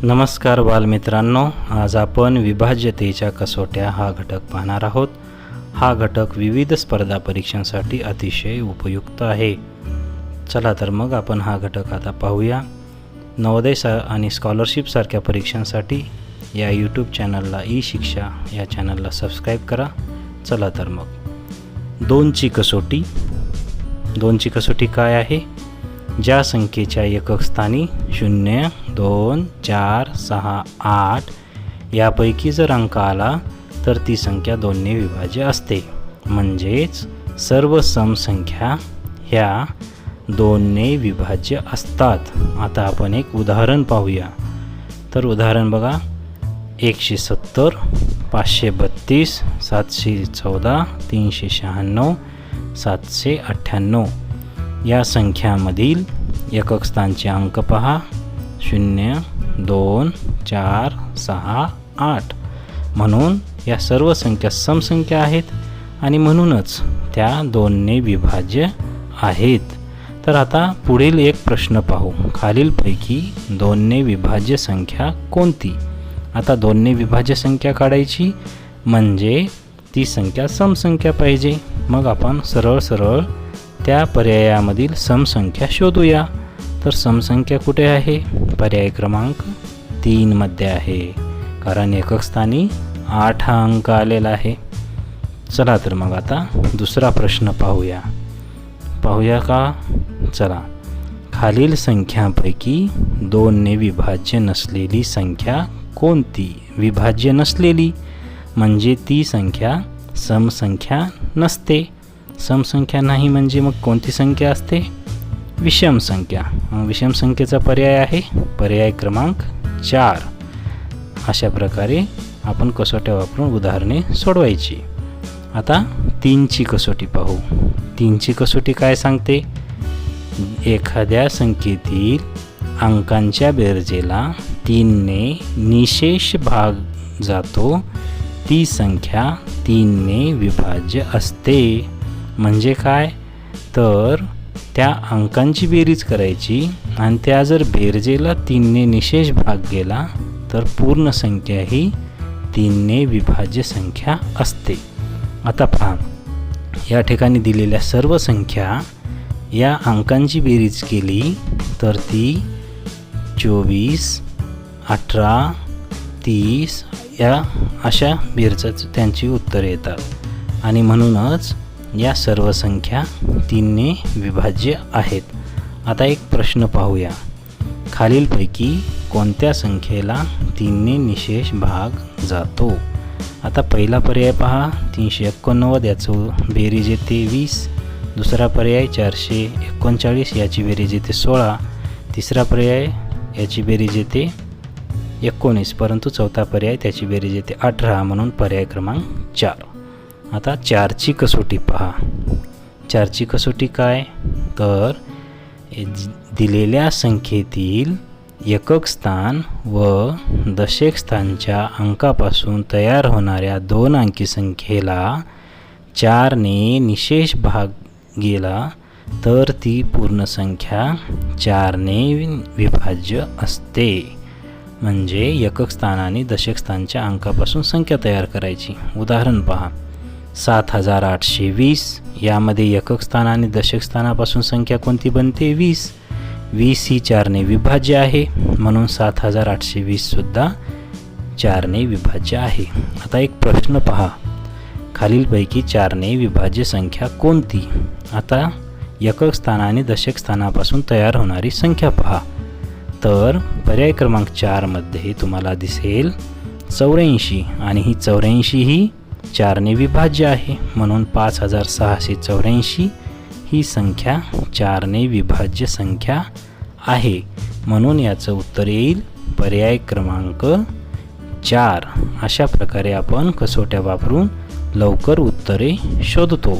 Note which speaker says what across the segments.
Speaker 1: नमस्कार बालमित्रांनो, आज आपण विभाज्यतेच्या कसोट्या हा घटक पाहणार आहोत. हा घटक विविध स्पर्धा परीक्षांसाठी अतिशय उपयुक्त आहे. चला तर मग आपण हा घटक आता पाहूया. नवोदय आणि स्कॉलरशिपसारख्या परीक्षांसाठी या यूट्यूब चॅनलला ई शिक्षा या चॅनलला सबस्क्राईब करा. चला तर मग दोनची कसोटी. दोनची कसोटी काय आहे? ज्या संख्येच्या एकक स्थानी 0, 2, 4, 6, 8 यापैकी जर अंक आला तर ती संख्या 2ने विभाज्य असते. म्हणजेच सर्व समसंख्या ह्या 2ने विभाज्य असतात. आता आपण एक उदाहरण पाहूया. तर उदाहरण बघा, 170, 532, 714, 396, 798 या संख्यांमधील एकक स्थानचे अंक पहा. 0, 2, 4, 6, 8 म्हणून या सर्व संख्या समसंख्या आहेत आणि म्हणूनच त्या 2ने विभाज्य आहेत. तर आता पुढील एक प्रश्न पाहू. खालीलपैकी 2ने विभाज्य संख्या कोणती? आता 2ने विभाज्य संख्या काढायची म्हणजे ती संख्या समसंख्या पाहिजे. मग आपण सरळ त्या पर्यायामधील समसंख्या शोधूया. तर समसंख्या कुठे आहे? पर्याय क्रमांक 3 मध्ये आहे, कारण एकक स्थानी 8 हा अंक आलेला आहे. चला तर मग आता दुसरा प्रश्न पाहूया का? चला. खालील संख्यांपैकी 2ने विभाज्य नसलेली संख्या कोणती? विभाज्य नसलेली म्हणजे ती संख्या समसंख्या नसते. समसंख्या नाही म्हणजे मग कोणती संख्या असते? विषम संख्या. विषम संख्येचा पर्याय आहे पर्याय क्रमांक 4. अशा प्रकारे आपण कसोट्या वापरून उदाहरणे सोडवायची. आता 3ची कसोटी पाहू. 3ची कसोटी काय सांगते? एखाद्या संख्येतील अंकांच्या बेरजेला 3ने निशेष भाग जातो ती संख्या 3ने विभाज्य असते. म्हणजे काय? तर त्या अंकांची बेरीज करायची आणि त्या जर बेरजेला 3ने निशेष भाग गेला तर पूर्ण संख्या ही 3ने विभाज्य संख्या असते. आता पहा, या ठिकाणी दिलेल्या सर्व संख्या या अंकांची बेरीज केली तर ती 24, 18, 30 या अशा बेरजाच त्यांची उत्तरे येतात आणि म्हणूनच या सर्व संख्या 3ने विभाज्य आहेत. आता एक प्रश्न पाहूया. खालीलपैकी कोणत्या संख्येला 3ने निशेष भाग जातो? आता पहिला पर्याय पहा, 389 याचं बेरीज येते 20. दुसरा पर्याय 439 याची बेरीज येते 16. तिसरा पर्याय याची बेरीज येते 19, परंतु चौथा पर्याय त्याची बेरीज येते 18, म्हणून पर्याय क्रमांक 4. आता 4ची कसोटी पहा. 4ची कसोटी काय? तर दिलेल्या संख्येतील एकक स्थान व दशक स्थानच्या अंकापासून तयार होणाऱ्या 2 अंकी संख्येला 4ने निशेष भाग गेला तर ती पूर्ण संख्या 4ने विभाज्य असते. म्हणजे एकक स्थान आणि दशक स्थानच्या अंकापासून संख्या तयार करायची. उदाहरण पहा, 7820 यामध्ये एकक स्थान आणि दशक स्थानापासून संख्या कोणती बनते? 20. 20 ही 4ने विभाज्य आहे, म्हणून 7820 सुद्धा 4ने विभाज्य आहे. आता एक प्रश्न पहा. खालीलपैकी 4ने विभाज्य संख्या कोणती? आता एकक स्थान आणि दशक स्थानापासून तयार होणारी संख्या पहा. तर पर्याय क्रमांक 4 मध्ये तुम्हाला दिसेल 84 आणि ही 84 ही 4ने विभाज्य आहे, म्हणून 5684 ही संख्या 4ने विभाज्य संख्या आहे. म्हणून याचं उत्तर येईल पर्याय क्रमांक 4. अशा प्रकारे आपण कसोट्या वापरून लवकर उत्तरे शोधतो.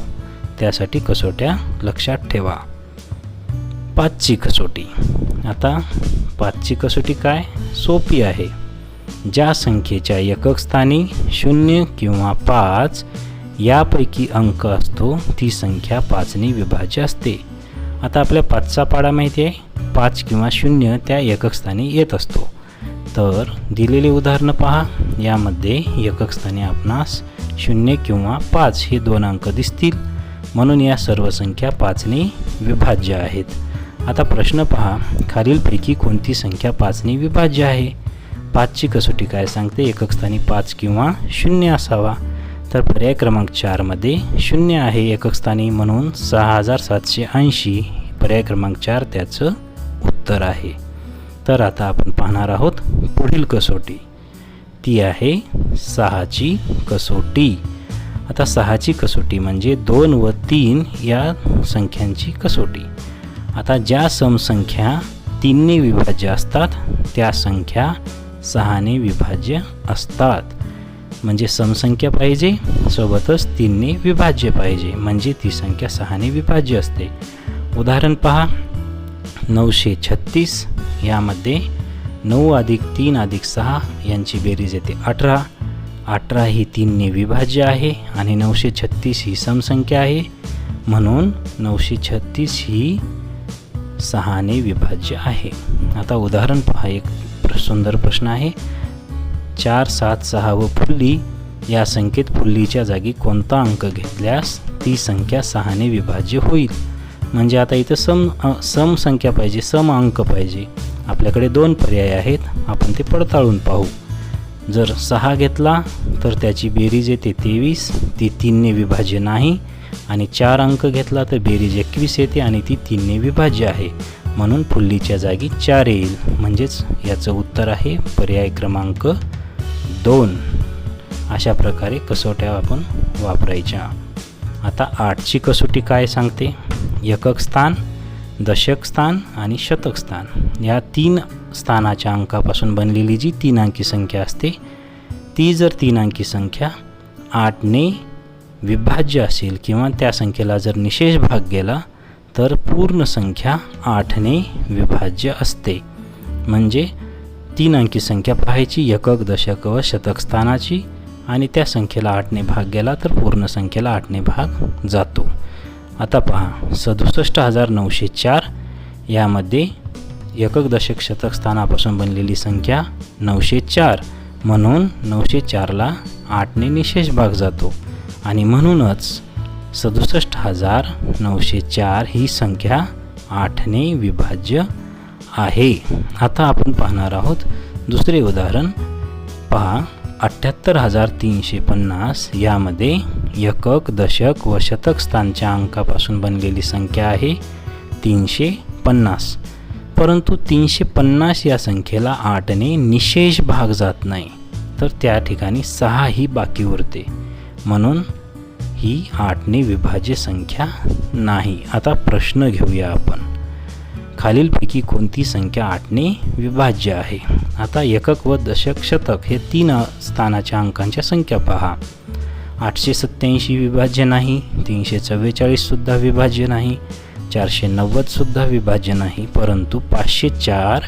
Speaker 1: त्यासाठी कसोट्या लक्षात ठेवा. 5ची कसोटी. आता 5ची कसोटी काय? सोपी आहे. ज्या संख्येच्या एकक स्थानी 0 किंवा 5 यापैकी अंक असतो ती संख्या 5ने विभाज्य असते. आता आपल्या 5चा पाढा माहिती आहे. 5 किंवा 0 त्या एकक स्थानी येत असतो. तर दिलेले उदाहरणं पहा. यामध्ये एकक स्थानी आपणास 0 किंवा 5 हे 2 अंक दिसतील, म्हणून या सर्व संख्या 5ने विभाज्य आहेत. आता प्रश्न पहा, खालीलपैकी कोणती संख्या 5ने विभाज्य आहे? 5ची कसोटी काय सांगते? एकक स्थानी 5 किंवा 0 असावा. तर पर्याय क्रमांक 4 मध्ये 0 आहे एकक स्थानी, म्हणून 6780 पर्याय क्रमांक 4 त्याचं उत्तर आहे. तर आता आपण पाहणार आहोत पुढील कसोटी, ती आहे 6ची कसोटी. आता 6ची कसोटी म्हणजे 2 व 3 या संख्यांची कसोटी. आता ज्या समसंख्या 3ने विभाज्य असतात त्या संख्या 6ने विभाज्य असतात. म्हणजे समसंख्या पाहिजे सोबतच 3ने विभाज्य पाहिजे, म्हणजे ती संख्या 6ने विभाज्य असते. उदाहरण पहा, 936. यामध्ये 9 अधिक 3 अधिक 6 यांची बेरीज येते 18. 18 ही 3ने विभाज्य आहे आणि 936 ही समसंख्या आहे, म्हणून 936 ही 6ने विभाज्य आहे. आता उदाहरण पहा, एक सुंदर प्रश्न आहे. 4, 7, 6 व फुल्ली या संख्येत फुल्लीच्या जागी कोणता अंक घेतल्यास ती संख्या 6ने विभाज्य होईल? म्हणजे आता इथं सम संख्या पाहिजे, सम अंक पाहिजे. आपल्याकडे 2 पर्याय आहेत, आपण ते पडताळून पाहू. जर 6 घेतला तर त्याची बेरीज येते 23, ती 3ने विभाज्य नाही. आणि 4 अंक घेतला तर बेरीज 21 येते आणि ती 3ने विभाज्य आहे, म्हणून फुल्लीच्या जागी 4 येईल. म्हणजेच याचं उत्तर आहे पर्याय क्रमांक 2. अशा प्रकारे कसोट्या आपण वापरायच्या. आता 8ची कसोटी काय सांगते? एकक स्थान, दशक स्थान आणि शतक स्थान या 3 स्थानाच्या अंकापासून बनलेली जी 3 अंकी संख्या असते, ती जर 3 अंकी संख्या 8ने विभाज्य असेल किंवा त्या संख्येला जर निशेष भाग गेला तर पूर्ण संख्या 8ने विभाज्य असते. म्हणजे 3 अंकी संख्या पाहायची, एकक, दशक व शतक स्थानाची, आणि त्या संख्येला 8ने भाग गेला तर पूर्ण संख्येला 8ने भाग जातो. आता पहा, 67,904 यामध्ये एकक, दशक, शतक स्थानापासून बनलेली संख्या 904, म्हणून 904ला 8ने निशेष भाग जातो आणि म्हणूनच 67,904 ही संख्या 8ने विभाज्य आहे. आता आपण पाहणार आहोत दुसरे उदाहरण. पहा, 78,350 यामध्ये एकक, दशक व शतक स्थानच्या अंकापासून बनलेली संख्या आहे 350. परंतु 350 या संख्येला 8ने निशेष भाग जात नाही, तर त्या ठिकाणी 6 ही बाकी उरते, म्हणून ही 8ने विभाज्य संख्या नाही. आता प्रश्न घेऊया आपण, खालीलपैकी कोणती संख्या 8ने विभाज्य आहे? आता एकक व दशक, शतक हे 3 स्थानाच्या अंकांच्या संख्या पहा. 887 विभाज्य नाही, 344 सुद्धा विभाज्य नाही, 490 सुद्धा विभाज्य नाही, परंतु 504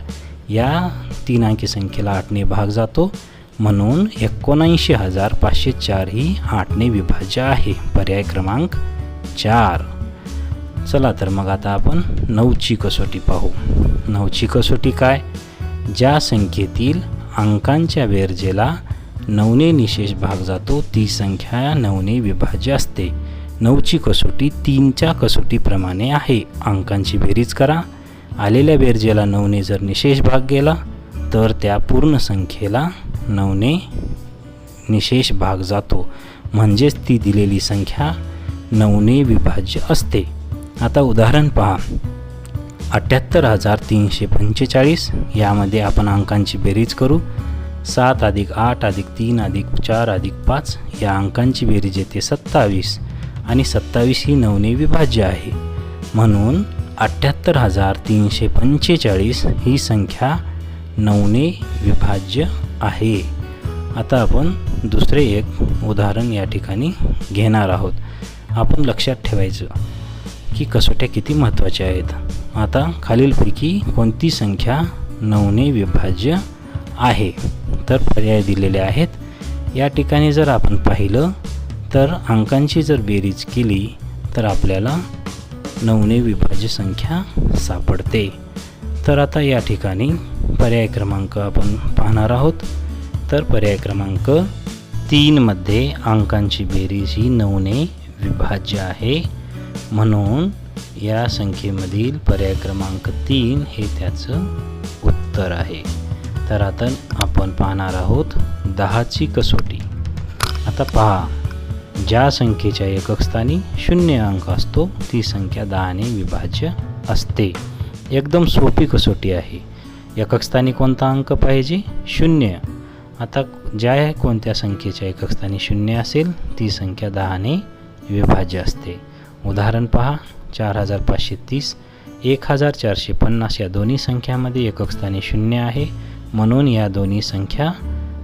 Speaker 1: या 3 अंकी संख्येला 8ने भाग जातो, म्हणून 79,504 ही 8ने विभाज्य आहे. पर्याय क्रमांक 4. चला तर मग आता आपण 9ची कसोटी पाहू. 9ची कसोटी काय? ज्या संख्येतील अंकांच्या बेरजेला 9ने निशेष भाग जातो ती संख्या 9ने विभाज्य असते. 9ची कसोटी 3च्या कसोटीप्रमाणे आहे. अंकांची बेरीज करा, आलेल्या बेरजेला 9ने जर निशेष भाग गेला तर त्या पूर्ण संख्येला 9ने निशेष भाग जातो, म्हणजेच ती दिलेली संख्या 9ने विभाज्य असते. आता उदाहरण पहा, 78,345 यामध्ये आपण अंकांची बेरीज करू. 7 अधिक 8 अधिक 3 अधिक 4 अधिक 5 या अंकांची बेरीज येते 27 आणि 27 ही 9ने विभाज्य आहे, म्हणून 78,345 ही संख्या 9ने विभाज्य आहे. आता आपण दुसरे एक उदाहरण या ठिकाणी घेणार आहोत. आपण लक्षात ठेवायचं की कसोट्या किती महत्त्वाच्या आहेत. आता खालीलपैकी कोणती संख्या 9ने विभाज्य आहे? तर पर्याय दिलेले आहेत. या ठिकाणी जर आपण पाहिलं तर अंकांची जर बेरीज केली तर आपल्याला 9ने विभाज्य संख्या सापडते. तर आता या ठिकाणी पर्याय क्रमांक आपण पाहणार आहोत. तर पर्याय क्रमांक 3 मध्ये अंकांची बेरीज ही 9ने विभाज्य आहे, म्हणून या संख्येमधील पर्याय क्रमांक 3 हे त्याचं उत्तर आहे. तर आता आपण पाहणार आहोत 10ची कसोटी. आता पहा, ज्या संख्येच्या एकक स्थानी 0 अंक असतो ती संख्या 10ने विभाज्य असते. एकदम सोपी कसोटी आहे. एकक स्थानी कोणता अंक पाहिजे? 0. आता ज्या कोणत्या संख्येच्या एकक स्थानी 0 असेल ती संख्या 10ने विभाज्य असते. उदाहरण पहा, 4530 1450 या दोन्ही संख्यामध्ये एकक स्थानी 0 आहे, म्हणून या दोन्ही संख्या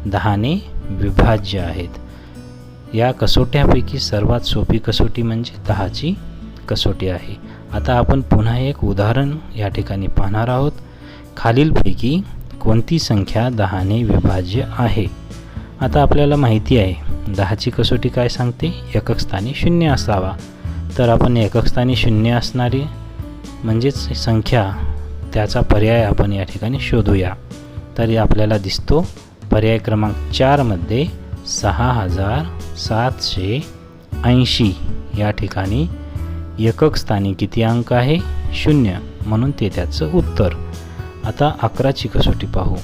Speaker 1: 10ने विभाज्य आहेत. या कसोट्यापैकी सर्वात सोपी कसोटी म्हणजे 10ची कसोटी आहे. आता आपण पुन्हा एक उदाहरण या ठिकाणी पाहणार आहोत. खालीलपैकी कोणती संख्या 10ने विभाज्य आहे? आता आपल्याला माहिती आहे 10ची कसोटी काय सांगते? एकक स्थानी 0 असावा. तर आपण एकक स्थानी 0 असणारी म्हणजेच संख्या त्याचा पर्याय आपण या ठिकाणी शोधूया. तर आपल्याला दिसतो पर्याय क्रमांक 4 मध्ये 6780 या ठिकाणी एकक स्थानी किती अंक आहे? 0, म्हणून ते त्याचं उत्तर. आता 11ची कसोटी पाहू.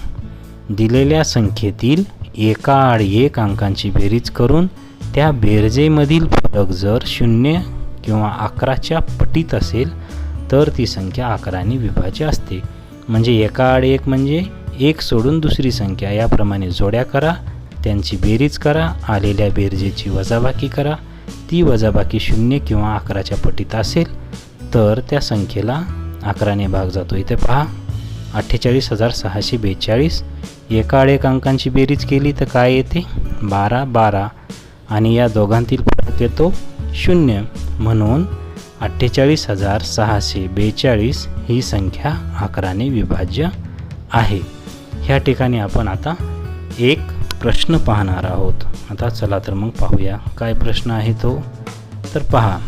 Speaker 1: दिलेल्या संख्येतील एकाआड एक अंकांची बेरीज करून त्या बेरजेमधील फरक जर 0 किंवा 11च्या पटीत असेल तर ती संख्या 11ने विभाज्य असते. म्हणजे एकाआड एक म्हणजे एक सोडून दुसरी संख्या, याप्रमाणे जोड्या करा, त्यांची बेरीज करा, आलेल्या बेरजेची वजाबाकी करा. ती वजाबाकी 0 किंवा 11च्या पटीत असेल तर त्या संख्येला 11ने भाग जातो. इथे पहा, 48642. एकाआड एक अंकांची बेरीज केली तर काय येते? 12 आणि या दोघांतील फरक येतो 0, म्हणून 48642 ही संख्या 11ने विभाज्य आहे. ह्या ठिकाणी आपण आता एक प्रश्न पाहणार आहोत. आता चला तर मग पाहूया काय प्रश्न आहे तो. तर पहा,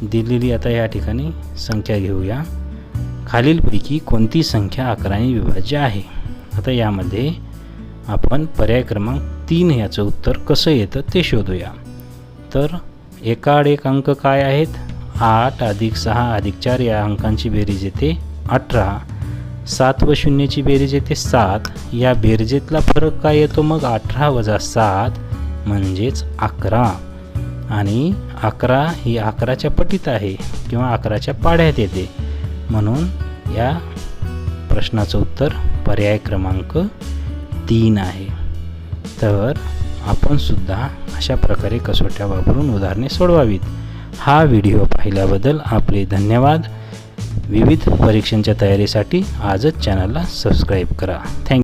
Speaker 1: दिलेली आता या ठिकाणी संख्या घेऊया. खालीलपैकी कोणती संख्या 11ने विभाज्य आहे? आता यामध्ये आपण पर्याय क्रमांक 3 याचं उत्तर कसं येतं ते शोधूया. तर एकाआड एक अंक काय आहेत? 8 + 6 + 4 या अंकांची बेरीज येते 18. 7 व 0ची बेरीज येते 7. या बेरजेतला फरक काय येतो मग? 18 - 7 म्हणजेच 11. आणि 11 ही 11च्या पटीत आहे किंवा 11च्या पाढ्यात येते, म्हणून या प्रश्नाचं उत्तर पर्याय क्रमांक 3 आहे. तर आपण सुद्धा अशा प्रकारे कसोट्या वापरून उदाहरणे सोडवावीत. हा व्हिडिओ पाहिल्याबद्दल आपले धन्यवाद. विविध परीक्षांच्या तयारीसाठी आजच चॅनलला सबस्क्राईब करा. थँक्यू.